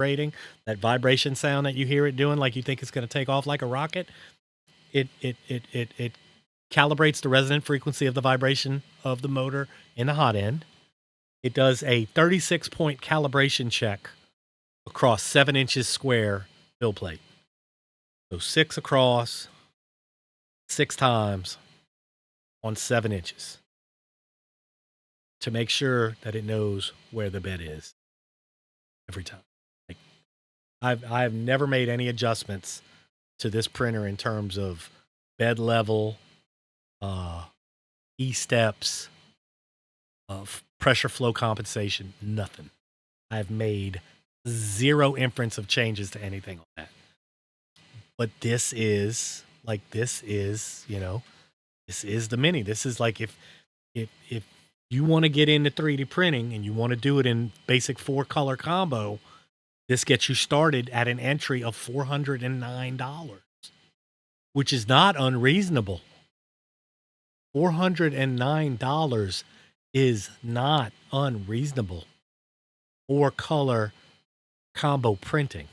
vibrating, that vibration sound that you hear it doing, like you think it's going to take off like a rocket. It calibrates the resonant frequency of the vibration of the motor in the hot end. It does a 36-point calibration check across 7 inches square build plate. So 6 across, 6 times on 7 inches to make sure that it knows where the bed is every time. Like I've never made any adjustments to this printer in terms of bed level, uh, E-steps, of pressure flow compensation, nothing. I've made 0 inference of changes to anything on that. But this is this is the Mini. This is like if you want to get into 3D printing and you want to do it in basic 4-color combo, this gets you started at an entry of $409, which is not unreasonable. $409 is not unreasonable for color combo printing.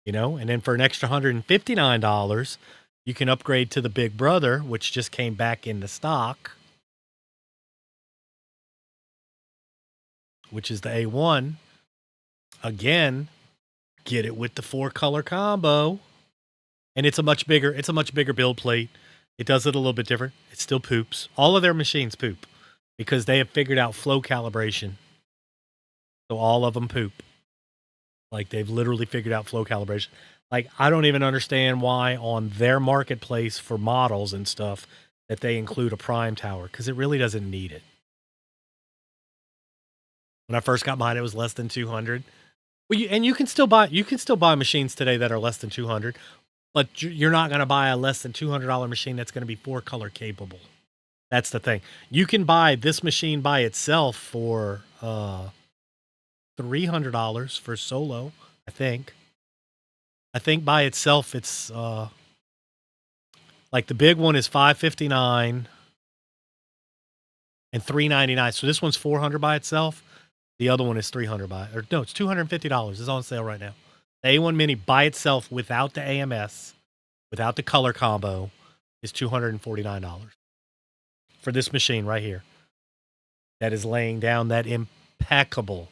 And then for an extra $159, you can upgrade to the Big Brother, which just came back into stock, which is the A1. Again, get it with the 4-color combo. And it's a much bigger build plate. It does it a little bit different. It still poops. All of their machines poop because they have figured out flow calibration. So all of them poop. Like they've literally figured out flow calibration. Like I don't even understand why on their marketplace for models and stuff that they include a prime tower, because it really doesn't need it. When I first got mine, it was less than 200. Well, you can still buy machines today that are less than 200, but you're not going to buy a less than $200 machine that's going to be 4-color capable. That's the thing. You can buy this machine by itself for $300 for solo, I think. I think by itself it's like the big one is $559 and $399. So this one's $400 by itself. The other one is it's $250. It's on sale right now. The A1 Mini by itself without the AMS, without the color combo, is $249 for this machine right here. That is laying down that impeccable,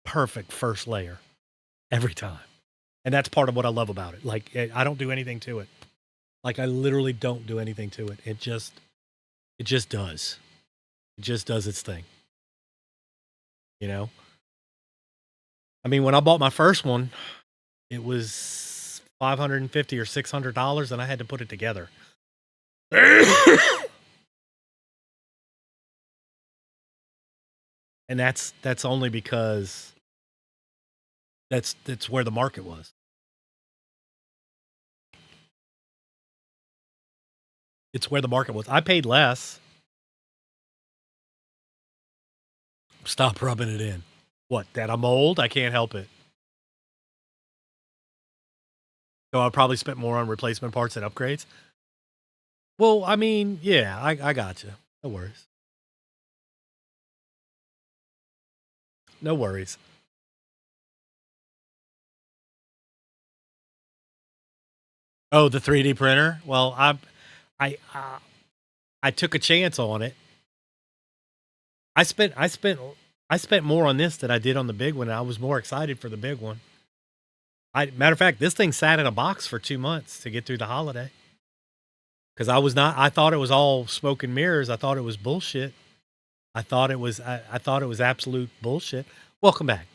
perfect first layer every time. And that's part of what I love about it. Like I don't do anything to it. Like I literally don't do anything to it. It just does. It just does its thing. I mean, when I bought my first one, it was $550 or $600 and I had to put it together. And that's only because that's where the market was. It's where the market was. I paid less. Stop rubbing it in. What, that I'm old? I can't help it. So I probably spent more on replacement parts and upgrades. Well, I mean, yeah, I got you. No worries. No worries. Oh, the 3D printer? Well, I took a chance on it. I spent more on this than I did on the big one. I was more excited for the big one. Matter of fact, this thing sat in a box for 2 months to get through the holiday. Because I thought it was all smoke and mirrors. I thought it was bullshit. I thought it was absolute bullshit. Welcome back.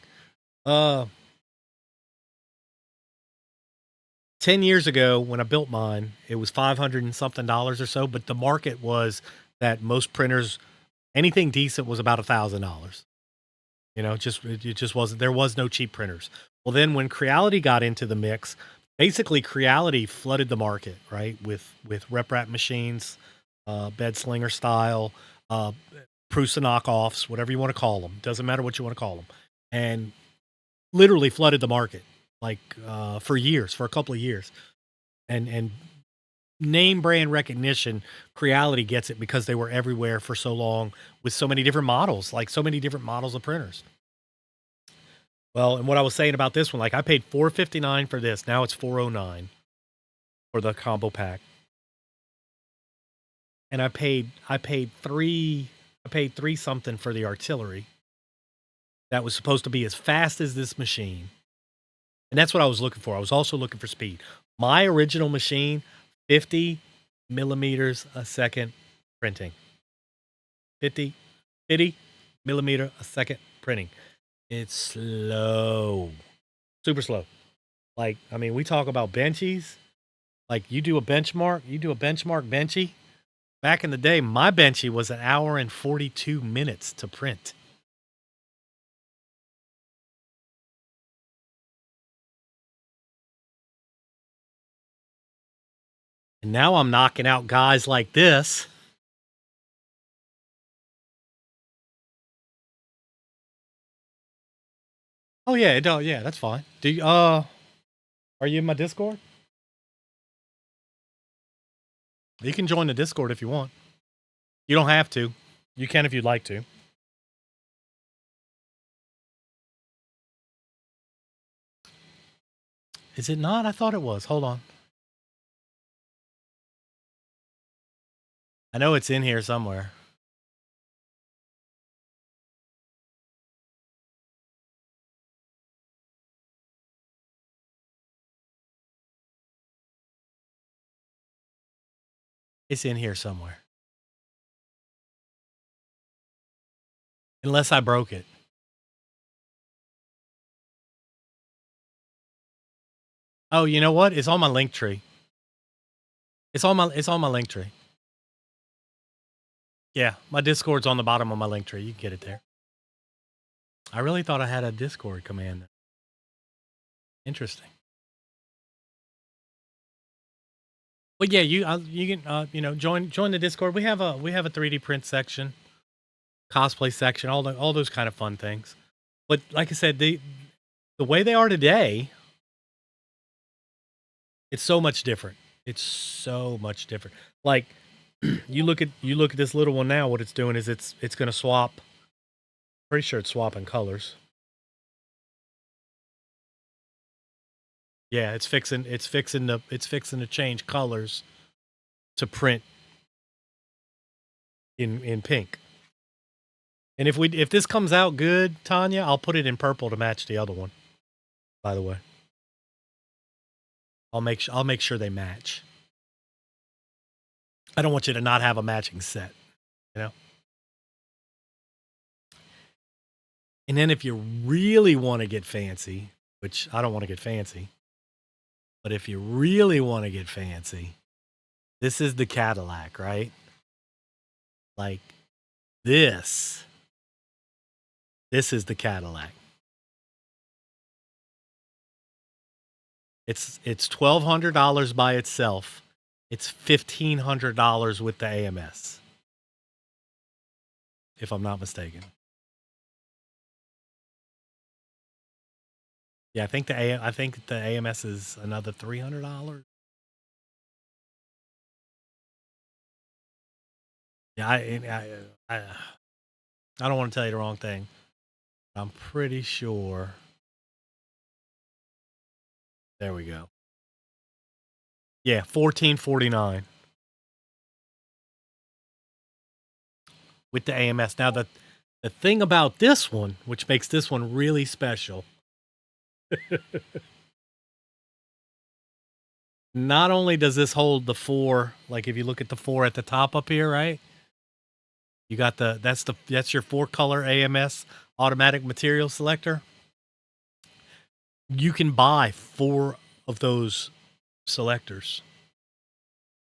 10 years ago when I built mine, it was $500 and something or so, but the market was that most printers, anything decent was about $1,000. It just wasn't, there was no cheap printers. Well, then when Creality got into the mix, basically Creality flooded the market, right? With rep wrap machines, bed slinger style, Prusa knockoffs, whatever you want to call them. Doesn't matter what you want to call them. And literally flooded the market like for a couple of years. And name brand recognition, Creality gets it because they were everywhere for so long with so many different models, like so many different models of printers. Well, and what I was saying about this one, like I paid $459 for this. Now it's $409 for the combo pack. And I paid 3 something for the artillery. That was supposed to be as fast as this machine. And that's what I was looking for. I was also looking for speed. My original machine, 50 millimeters a second printing. 50 millimeter a second printing. It's slow. Super slow. Like, I mean, we talk about benchies. Like, you do a benchmark benchy. Back in the day, my benchy was 1 hour and 42 minutes to print. And now I'm knocking out guys like this. Oh yeah, yeah, that's fine. Do you, are you in my Discord? You can join the Discord if you want. You don't have to. You can if you'd like to. Is it not? I thought it was. Hold on. I know it's in here somewhere. It's in here somewhere. Unless I broke it. Oh, you know what? It's on my link tree. It's on my link tree. Yeah, my Discord's on the bottom of my link tree. You can get it there. I really thought I had a Discord command. Interesting. But yeah, you can join the Discord. We have a 3D print section, cosplay section, all those kind of fun things. But like I said, the way they are today, it's so much different. It's so much different. Like you look at this little one now. What it's doing is it's going to swap. Pretty sure it's swapping colors. Yeah, it's fixing to change colors to print in pink. And if this comes out good, Tanya, I'll put it in purple to match the other one. By the way, I'll make sure they match. I don't want you to not have a matching set, you know? And then if you really want to get fancy, which I don't want to get fancy, but if you really want to get fancy, this is the Cadillac, right? Like this. This is the Cadillac. It's $1,200 by itself. It's $1,500 with the AMS, if I'm not mistaken. Yeah, I think the AMS is another $300. Yeah, I don't want to tell you the wrong thing. I'm pretty sure. There we go. Yeah, $1,449 with the AMS. Now the thing about this one, which makes this one really special, not only does this hold the 4, like if you look at the 4 at the top up here, right? You got that's your 4-color AMS automatic material selector. You can buy 4 of those selectors.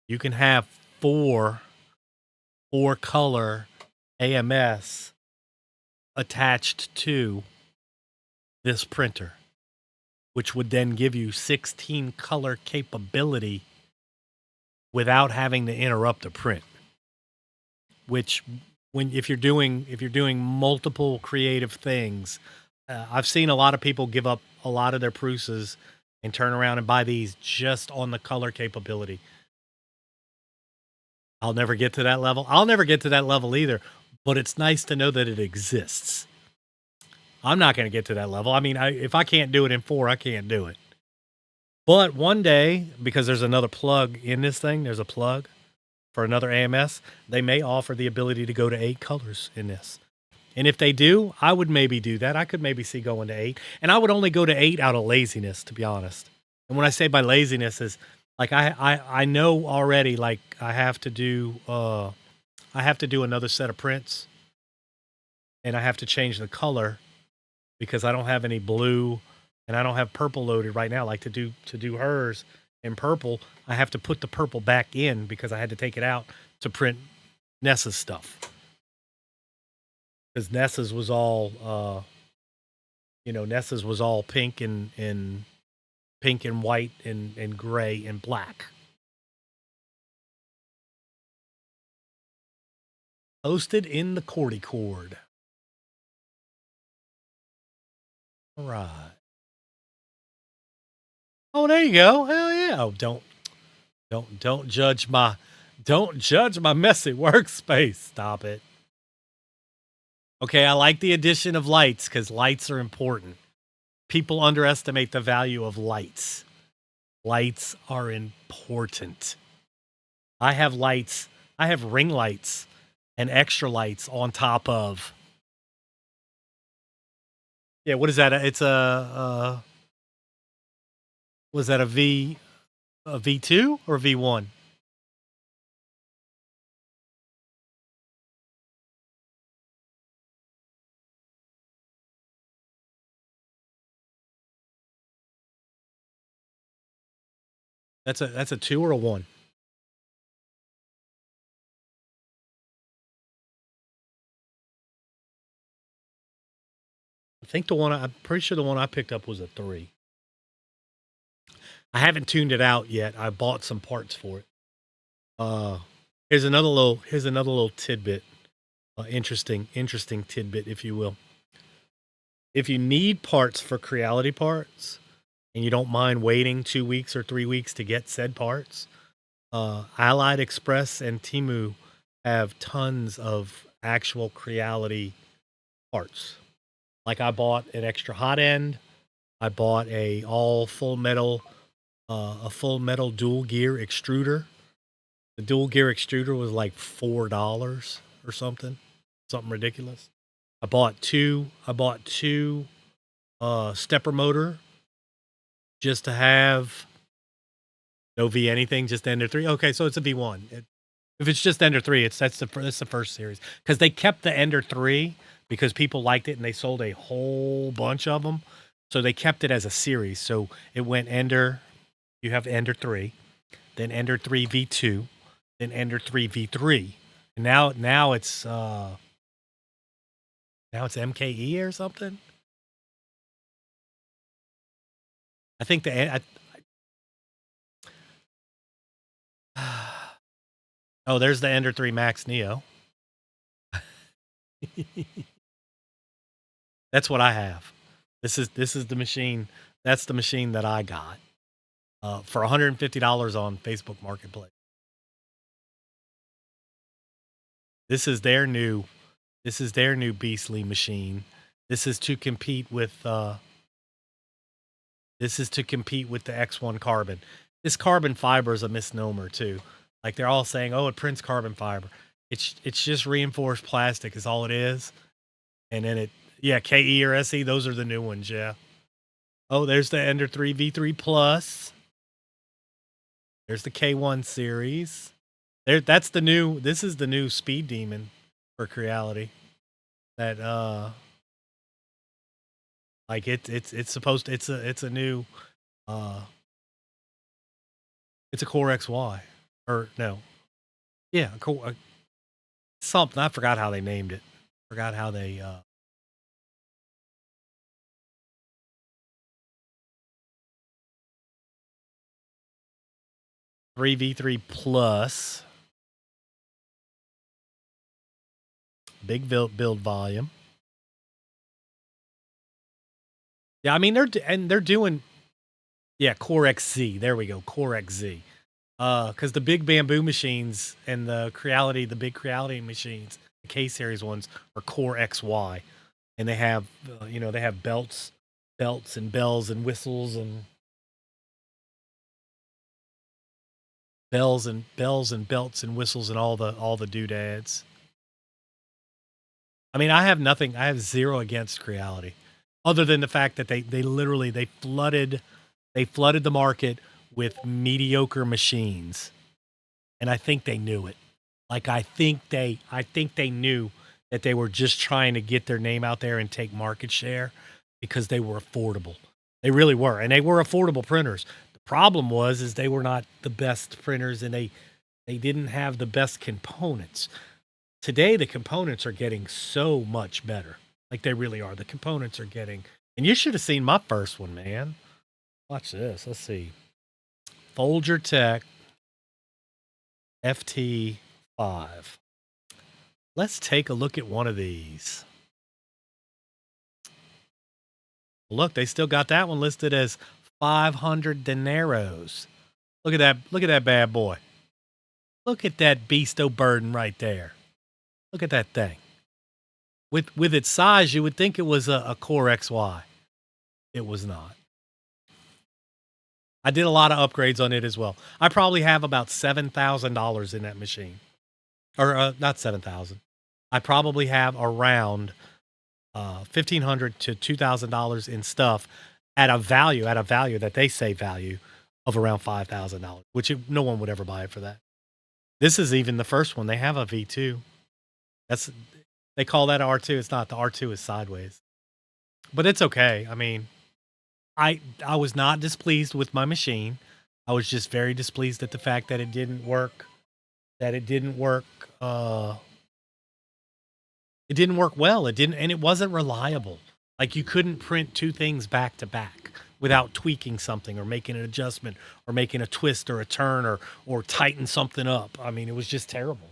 You can have 4-color AMS attached to this printer, which would then give you 16-color capability without having to interrupt the print. Which, if you're doing multiple creative things, I've seen a lot of people give up a lot of their Pruses and turn around and buy these just on the color capability. I'll never get to that level. I'll never get to that level either, but it's nice to know that it exists. I'm not going to get to that level. I mean, if I can't do it in 4, I can't do it. But one day, because there's another plug in this thing, there's a plug for another AMS, they may offer the ability to go to 8 colors in this. And if they do, I would maybe do that. I could maybe see going to 8. And I would only go to 8 out of laziness, to be honest. And when I say by laziness is like I know already like I have to do another set of prints and I have to change the color because I don't have any blue and I don't have purple loaded right now. Like to do hers in purple, I have to put the purple back in because I had to take it out to print Nessa's stuff. Because Nessa's was all Nessa's was all pink and white and gray and black. Posted in the Cordy cord. All right. Oh, there you go. Hell yeah. Oh, don't judge my messy workspace. Stop it. Okay, I like the addition of lights because lights are important. People underestimate the value of lights. Lights are important. I have lights. I have ring lights and extra lights on top of. Yeah, what is that? It's was that a V2 or V1? That's a 2 or a 1? I'm pretty sure the one I picked up was a 3. I haven't tuned it out yet. I bought some parts for it. Here's another little tidbit. Interesting tidbit, if you will. If you need parts for Creality parts, and you don't mind waiting 2 weeks or 3 weeks to get said parts, Allied Express and Temu have tons of actual Creality parts. Like I bought an extra hot end. I bought a full metal dual gear extruder. The dual gear extruder was like $4 or something ridiculous. I bought two stepper motor just to have no V anything, just Ender 3. Okay, so it's a V1. If it's just Ender 3, that's the first series because they kept the Ender 3 because people liked it and they sold a whole bunch of them. So they kept it as a series. So it went Ender, you have Ender 3, then Ender 3 V2, then Ender 3 V3. And now it's MKE or something. I think oh, there's the Ender 3 Max Neo. That's what I have. This is the machine. That's the machine that I got for $150 on Facebook Marketplace. This is their new beastly machine. This is to compete with the X1 carbon. This carbon fiber is a misnomer too. Like they're all saying, "Oh, it prints carbon fiber." It's just reinforced plastic is all it is. And then KE or SE, those are the new ones, yeah. Oh, there's the Ender 3 V3 Plus. There's the K1 series. This is the new speed demon for Creality. That like it's supposed to, it's a new it's a Core XY or no. Yeah, something. I forgot how they named it. Forgot how they 3v3 plus big build volume. Yeah, I mean they're doing Core XZ. There we go, Core XZ. Because the big bamboo machines and the big Creality machines, the K series ones are Core XY. and they have, they have belts and bells and whistles and bells and belts and whistles and all the doodads. I mean, I have nothing. I have zero against Creality, other than the fact that they literally they flooded the market with mediocre machines, and I think they knew it. Like I think they knew that they were just trying to get their name out there and take market share because they were affordable. They really were, and they were affordable printers. The problem was is they were not the best printers, and they didn't have the best components. Today, the components are getting so much better. Like they really are. The components are getting, and you should have seen my first one, man. Watch this. Let's see. Folger Tech FT5. Let's take a look at one of these. Look, they still got that one listed as 500 dineros. Look at that. Look at that bad boy. Look at that beast o' burden right there. Look at that thing. With its size, you would think it was a Core XY. It was not. I did a lot of upgrades on it as well. I probably have about $7,000 in that machine, or not 7,000. I probably have around 1,500 to $2,000 in stuff at a value that they say value of around $5,000, which no one would ever buy it for that. This is even the first one. They have a V2. That's they call that R2. It's not. The R2 is sideways, but it's okay. I mean, I was not displeased with my machine. I was just very displeased at the fact that it didn't work. That it didn't work. It didn't work well. It didn't, and it wasn't reliable. Like you couldn't print two things back to back without tweaking something or making an adjustment or making a twist or a turn or tighten something up. I mean, it was just terrible.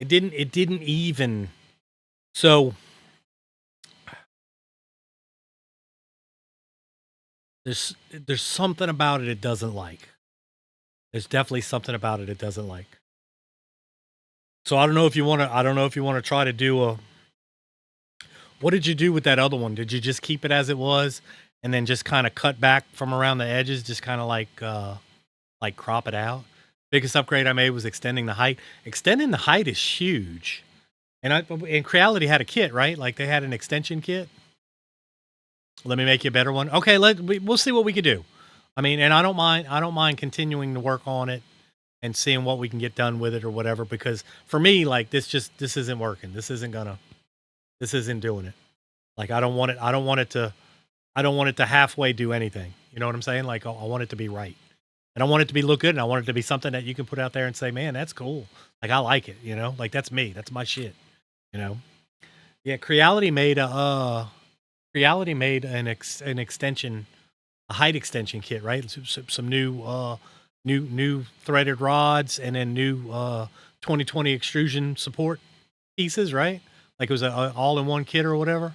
It didn't even. So there's something about it doesn't like. There's definitely something about it doesn't like. So I don't know if you want to. I don't know if you want to try to do a. What did you do with that other one? Did you just keep it as it was, and then just kind of cut back from around the edges, just kind of like crop it out? Biggest upgrade I made was extending the height. Extending the height is huge, and Creality had a kit, right? Like they had an extension kit. Let me make you a better one. Okay, we'll see what we can do. I mean, and I don't mind continuing to work on it and seeing what we can get done with it or whatever. Because for me, like this isn't working. This isn't doing it. Like I don't want it to halfway do anything. You know what I'm saying? Like I want it to be right, and I want it to be look good, and I want it to be something that you can put out there and say, man, that's cool. Like I like it. You know, like that's me. That's my shit. You know. Yeah, Creality made an extension, a height extension kit, right? Some new new threaded rods, and then new 2020 extrusion support pieces, right? Like it was a all in one kit or whatever.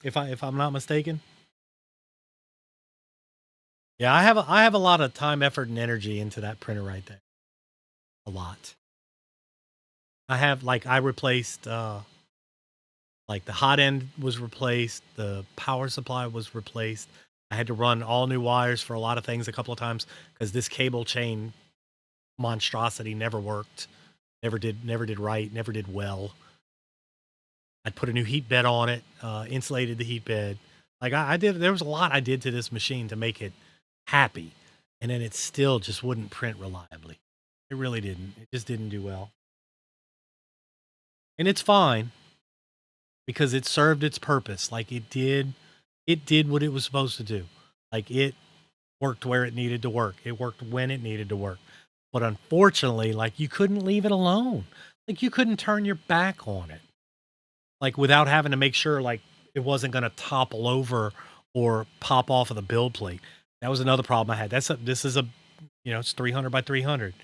If I'm not mistaken. Yeah, I have a lot of time, effort, and energy into that printer right there. A lot. I replaced like the hot end was replaced, the power supply was replaced. I had to run all new wires for a lot of things a couple of times because this cable chain monstrosity never worked. Never did right, never did well. I put a new heat bed on it, insulated the heat bed. Like I did, there was a lot I did to this machine to make it happy, and then it still just wouldn't print reliably. It really didn't. It just didn't do well, and it's fine because it served its purpose. Like it did what it was supposed to do. Like it worked where it needed to work. It worked when it needed to work. But unfortunately, like you couldn't leave it alone. Like you couldn't turn your back on it. Like, without having to make sure, like, it wasn't gonna topple over or pop off of the build plate. That was another problem I had. This is a it's 300 by 300.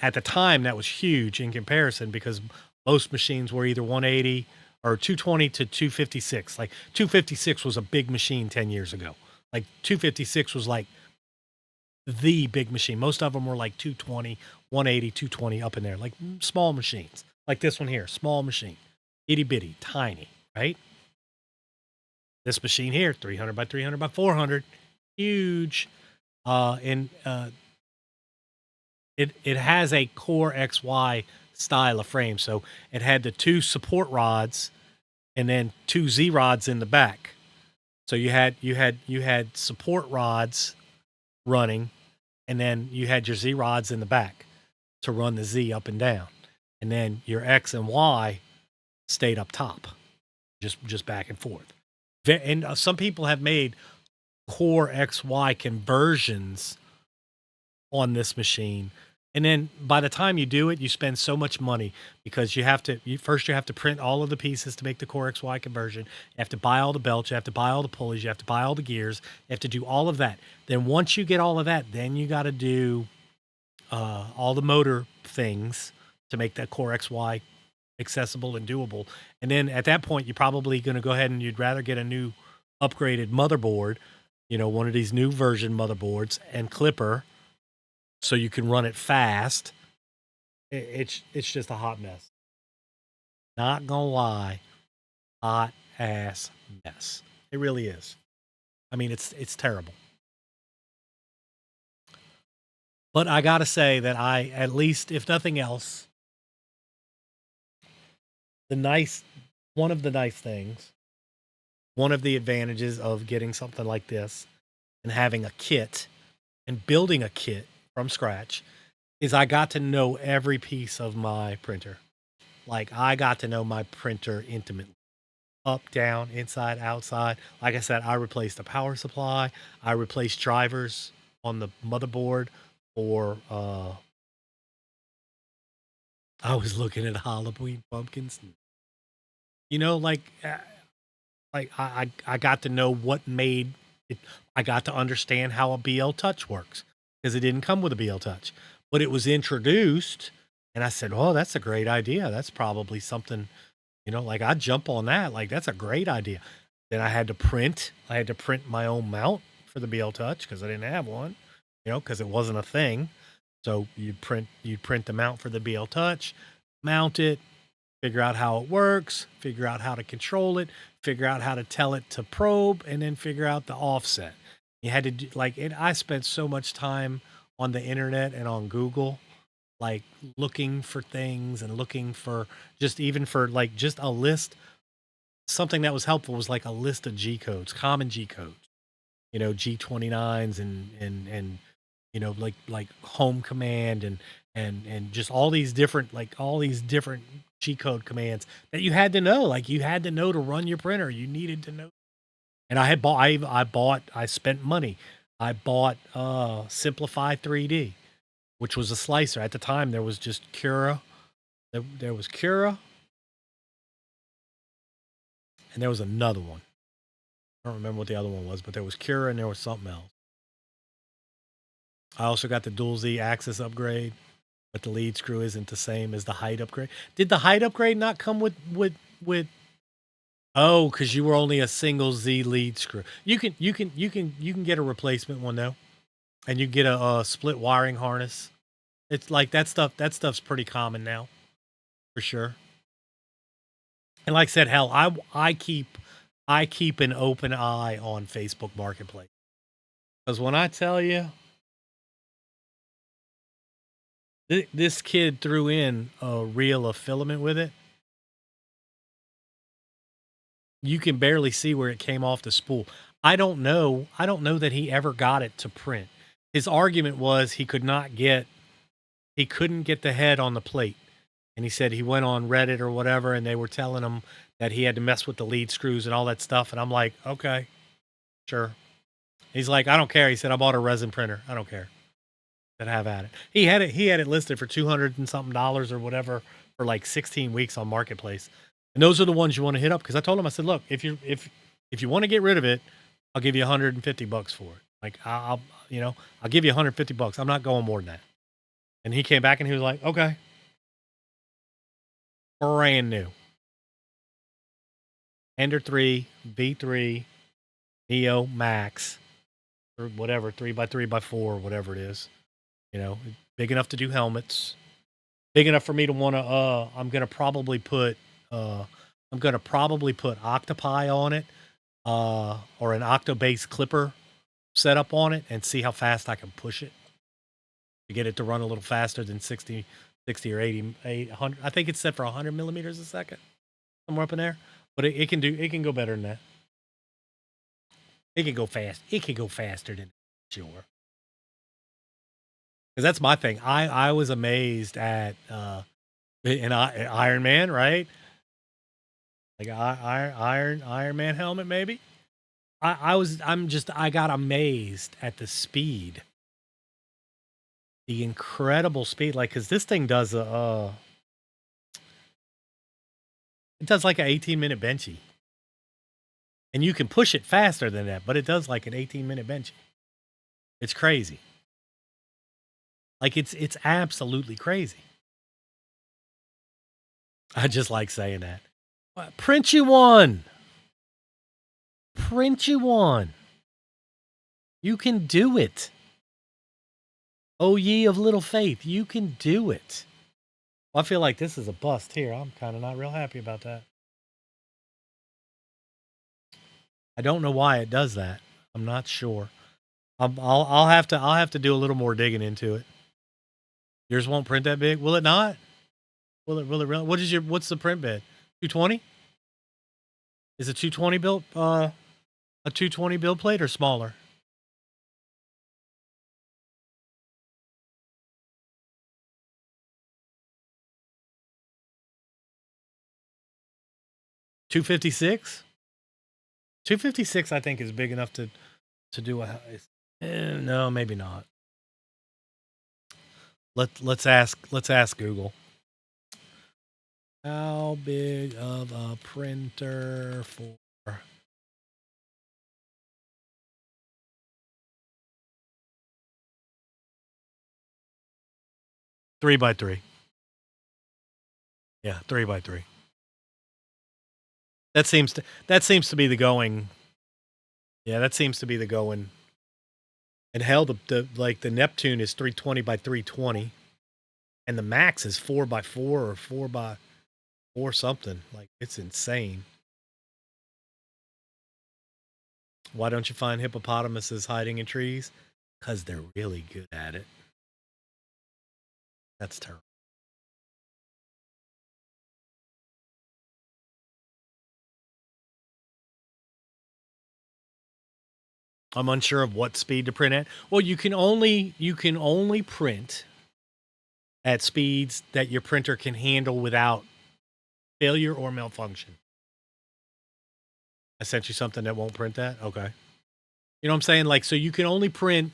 At the time, that was huge in comparison because most machines were either 180 or 220 to 256. Like, 256 was a big machine 10 years ago. Like, 256 was, like, the big machine. Most of them were, like, 220, 180, 220 up in there, like, small machines. Like this one here, small machine. Itty bitty, tiny, right? This machine here, 300 by 300 by 400, huge. And it has a Core XY style of frame. So it had the two support rods and then two Z rods in the back. So you had support rods running, and then you had your Z rods in the back to run the Z up and down, and then your X and Y stayed up top, just back and forth. And some people have made Core XY conversions on this machine. And then by the time you do it, you spend so much money because you have to print all of the pieces to make the Core XY conversion. You have to buy all the belts, you have to buy all the pulleys, you have to buy all the gears, you have to do all of that. Then once you get all of that, then you got to do all the motor things to make that Core XY accessible and doable. And then at that point, you're probably going to go ahead and you'd rather get a new upgraded motherboard, one of these new version motherboards and clipper so you can run it fast. It's just a hot mess. Not gonna lie, hot ass mess. It really is. I mean, it's terrible. But I gotta say that I, at least if nothing else, the nice one of the nice things, one of the advantages of getting something like this and having a kit and building a kit from scratch is I got to know every piece of my printer. Like I got to know my printer intimately. Up, down, inside, outside. Like I said, I replaced the power supply. I replaced drivers on the motherboard for I was looking at Halloween pumpkins. Like I got to know what made it. I got to understand how a BL Touch works because it didn't come with a BL Touch, but it was introduced, and I said, "Oh, that's a great idea. That's probably something." Like I'd jump on that. Like that's a great idea. Then I had to print. I had to print my own mount for the BL Touch because I didn't have one. Because it wasn't a thing. So you'd print the mount for the BL Touch, mount it, figure out how it works, figure out how to control it, figure out how to tell it to probe, and then figure out the offset. You had to do like it. I spent so much time on the internet and on Google, like looking for things and looking for just even for like just a list. Something that was helpful was like a list of G codes, common G codes, G29s and like home command and just all these different G code commands that you had to know. Like you had to know to run your printer. You needed to know. And I spent money. I bought Simplify 3D, which was a slicer. At the time there was just Cura. There was Cura and there was another one. I don't remember what the other one was, but there was Cura and there was something else. I also got the dual Z axis upgrade, but the lead screw isn't the same as the height upgrade. Did the height upgrade not come with? Oh, because you were only a single Z lead screw. You can get a replacement one though, and you get a split wiring harness. It's like that stuff. That stuff's pretty common now, for sure. And like I said, hell, I keep an open eye on Facebook Marketplace, because when I tell you, this kid threw in a reel of filament with it, you can barely see where it came off the spool. I don't know. I don't know that he ever got it to print. His argument was he couldn't get the head on the plate. And he said he went on Reddit or whatever, and they were telling him that he had to mess with the lead screws and all that stuff. And I'm like, okay, sure. He's like, I don't care. He said, I bought a resin printer. I don't care. That have at it. He had it listed for 200 and something dollars or whatever for like 16 weeks on Marketplace. And those are the ones you want to hit up, because I told him, I said, look, if you want to get rid of it, I'll give you $150 for it. Like I'll give you $150. I'm not going more than that. And he came back and he was like, okay, brand new. Ender 3, V3, Neo Max, or whatever, 3x3x4, whatever it is. Big enough to do helmets. Big enough for me to want to. I'm gonna probably put. Octopi on it, or an Octobase clipper setup on it, and see how fast I can push it to get it to run a little faster than 60 or 80, 800. I think it's set for 100 millimeters a second, somewhere up in there. But it can go better than that. It can go fast. It can go faster than that, sure. Because that's my thing. I was amazed at an Iron Man, right? Like Iron Man helmet, maybe. I got amazed at the speed, the incredible speed. Like, because this thing does it does like an 18-minute benchy, and you can push it faster than that, but it does like an 18-minute benchy. It's crazy. Like it's absolutely crazy. I just like saying that. Print you one. Print you one. You can do it. O ye of little faith, you can do it. Well, I feel like this is a bust here. I'm kind of not real happy about that. I don't know why it does that. I'm not sure. I'll have to do a little more digging into it. Yours won't print that big, will it not? Will it really? What's the print bed? 220? Is a 220 built a 220 build plate or smaller? $256? $256 I think is big enough to do a. No, maybe not. Let's ask Google. How big of a printer for 3x3? Yeah, 3x3. That seems to be the going. Yeah, that seems to be the going. And hell, the Neptune is 320 by 320, and the Max is 4x4 or 4x4 something. Like, it's insane. Why don't you find hippopotamuses hiding in trees? Because they're really good at it. That's terrible. I'm unsure of what speed to print at. Well, you can only print at speeds that your printer can handle without failure or malfunction. I sent you something that won't print that? Okay. You know what I'm saying? Like, so you can only print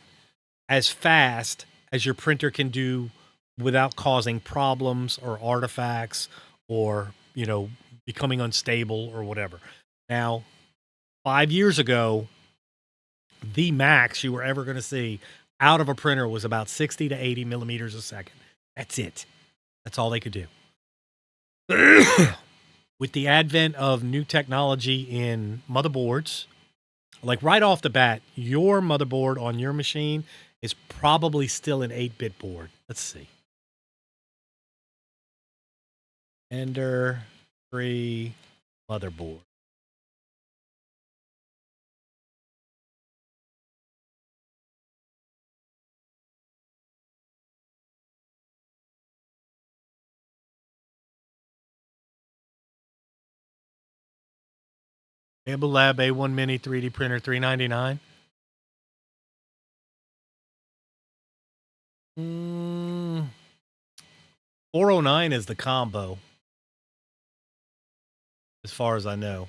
as fast as your printer can do without causing problems or artifacts or, becoming unstable or whatever. Now, 5 years ago, the max you were ever going to see out of a printer was about 60 to 80 millimeters a second. That's it. That's all they could do. With the advent of new technology in motherboards, like right off the bat, your motherboard on your machine is probably still an 8-bit board. Let's see. Ender free motherboard. Able Lab A1 Mini 3D printer, $399. 409 is the combo, as far as I know.